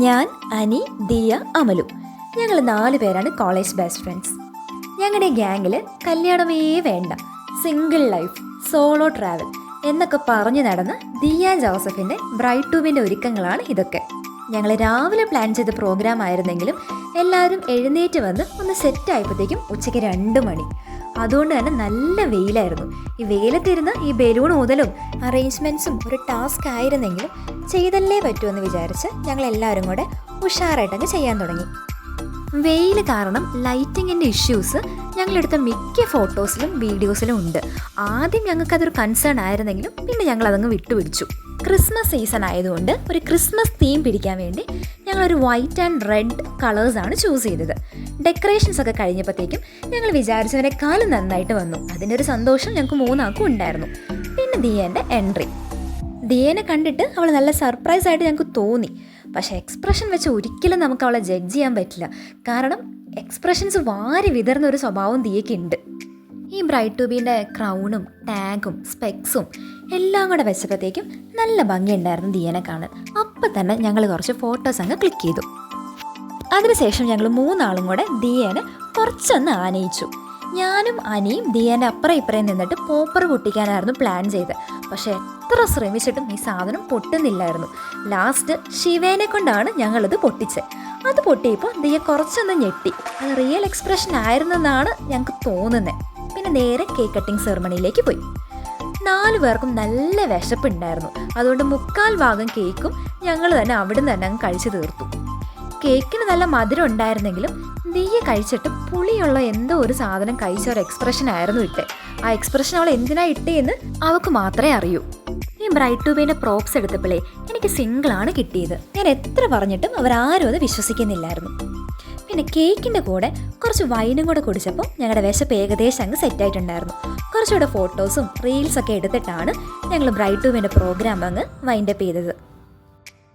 ഞാൻ, അനി, ദിയ, അമലു. ഞങ്ങൾ 4 പേരാണ് കോളേജ് ബെസ്റ്റ് ഫ്രണ്ട്സ്. ഞങ്ങളുടെ ഗ്യാങ്ങിൽ കല്യാണമേ വേണ്ട, സിംഗിൾ ലൈഫ്, സോളോ ട്രാവൽ എന്നൊക്കെ പറഞ്ഞു നടന്ന ദിയ ജോസഫിൻ്റെ ബ്രൈഡ് ട്യൂബിൻ്റെ ഒരുക്കങ്ങളാണ് ഇതൊക്കെ. ഞങ്ങൾ രാവിലെ പ്ലാൻ ചെയ്ത പ്രോഗ്രാം ആയിരുന്നെങ്കിലും എല്ലാവരും എഴുന്നേറ്റ് വന്ന് ഒന്ന് സെറ്റായപ്പോഴത്തേക്കും ഉച്ചയ്ക്ക് 2 മണി. അതുകൊണ്ട് തന്നെ നല്ല വെയിലായിരുന്നു. ഈ വെയിലത്തിരുന്ന് ഈ ബലൂൺ മുതലും അറേഞ്ച്മെൻറ്റ്സും ഒരു ടാസ്ക് ആയിരുന്നെങ്കിലും ചെയ്തല്ലേ പറ്റുമെന്ന് വിചാരിച്ച് ഞങ്ങൾ എല്ലാവരും കൂടെ ഉഷാറായിട്ടങ്ങ് ചെയ്യാൻ തുടങ്ങി. വെയിൽ കാരണം ലൈറ്റിങ്ങിൻ്റെ ഇഷ്യൂസ് ഞങ്ങളെടുത്ത മിക്ക ഫോട്ടോസിലും വീഡിയോസിലും ഉണ്ട്. ആദ്യം ഞങ്ങൾക്കതൊരു കൺസേൺ ആയിരുന്നെങ്കിലും പിന്നെ ഞങ്ങളതങ്ങ് വിട്ടുപിടിച്ചു. ക്രിസ്മസ് സീസൺ ആയതുകൊണ്ട് ഒരു ക്രിസ്മസ് തീം പിടിക്കാൻ വേണ്ടി ഞങ്ങളൊരു വൈറ്റ് ആൻഡ് റെഡ് കളേഴ്സാണ് ചൂസ് ചെയ്തത്. ഡെക്കറേഷൻസ് ഒക്കെ കഴിഞ്ഞപ്പോഴത്തേക്കും ഞങ്ങൾ വിചാരിച്ചതിനേക്കാളും നന്നായിട്ട് വന്നു. അതിൻ്റെ ഒരു സന്തോഷം ഞങ്ങൾക്ക് 3 ആൾക്കും ഉണ്ടായിരുന്നു. പിന്നെ ദിയേൻ്റെ എൻട്രി. ദിയേനെ കണ്ടിട്ട് അവൾ നല്ല സർപ്രൈസ് ആയിട്ട് ഞങ്ങൾക്ക് തോന്നി. പക്ഷേ എക്സ്പ്രഷൻ വെച്ച് ഒരിക്കലും നമുക്ക് അവളെ ജഡ്ജ് ചെയ്യാൻ പറ്റില്ല. കാരണം എക്സ്പ്രഷൻസ് വാരി വിതർന്ന ഒരു സ്വഭാവം ദിയയ്ക്കുണ്ട്. ഈ ബ്രൈഡ് ട്യൂബിൻ്റെ ക്രൗണും ടാഗും സ്പെക്സും എല്ലാം കൂടെ വെച്ചപ്പോഴത്തേക്കും നല്ല ഭംഗിയുണ്ടായിരുന്നു ദിയനെ കാണാൻ. അപ്പം തന്നെ ഞങ്ങൾ കുറച്ച് ഫോട്ടോസ് അങ്ങ് ക്ലിക്ക് ചെയ്തു. അതിനുശേഷം ഞങ്ങൾ 3 ആളും കൂടെ ദിയേനെ കുറച്ചൊന്ന് ആനയിച്ചു. ഞാനും അനിയും ദിയേൻ്റെ അപ്പുറം ഇപ്പുറം നിന്നിട്ട് പോപ്പർ പൊട്ടിക്കാനായിരുന്നു പ്ലാൻ ചെയ്തത്. പക്ഷേ എത്ര ശ്രമിച്ചിട്ടും ഈ സാധനം പൊട്ടുന്നില്ലായിരുന്നു. ലാസ്റ്റ് ശിവേനെ കൊണ്ടാണ് ഞങ്ങളിത് പൊട്ടിച്ചത്. അത് പൊട്ടിയപ്പോൾ ദിയ കുറച്ചൊന്ന് ഞെട്ടി. അത് റിയൽ എക്സ്പ്രഷൻ ആയിരുന്നെന്നാണ് ഞങ്ങൾക്ക് തോന്നുന്നത്. പിന്നെ നേരെ കേക്ക് കട്ടിങ് സെറമണിയിലേക്ക് പോയി. 4 പേർക്കും നല്ല വിശപ്പുണ്ടായിരുന്നു. അതുകൊണ്ട് 1/4 ഭാഗം കേക്കും ഞങ്ങൾ തന്നെ അവിടെ നിന്ന് അങ്ങ് കഴിച്ചു തീർത്തു. കേക്കിന് നല്ല മധുരം ഉണ്ടായിരുന്നെങ്കിലും ദിയ കഴിച്ചിട്ട് പുളിയുള്ള എന്തോ ഒരു സാധനം കഴിച്ച ഒരു എക്സ്പ്രഷൻ ആയിരുന്നു ഇട്ടേ. ആ എക്സ്പ്രഷൻ അവൾ എന്തിനാ ഇട്ടേന്ന് അവൾക്ക് മാത്രമേ അറിയൂ. ഈ ബ്രൈഡ് ട്യൂബിൻ്റെ പ്രോപ്സ് എടുത്തപ്പോഴേ എനിക്ക് സിംഗിളാണ് കിട്ടിയത്. ഞാൻ എത്ര പറഞ്ഞിട്ടും അവരാരും അത് വിശ്വസിക്കുന്നില്ലായിരുന്നു. പിന്നെ കേക്കിൻ്റെ കൂടെ കുറച്ച് വൈനും കൂടെ കുടിച്ചപ്പോൾ ഞങ്ങളുടെ വിശപ്പ് ഏകദേശം അങ്ങ് സെറ്റായിട്ടുണ്ടായിരുന്നു. കുറച്ചുകൂടെ ഫോട്ടോസും റീൽസൊക്കെ എടുത്തിട്ടാണ് ഞങ്ങൾ ബ്രൈഡ് ട്യൂബിൻ്റെ പ്രോഗ്രാം അങ്ങ് വൈൻഡപ്പ് ചെയ്തത്.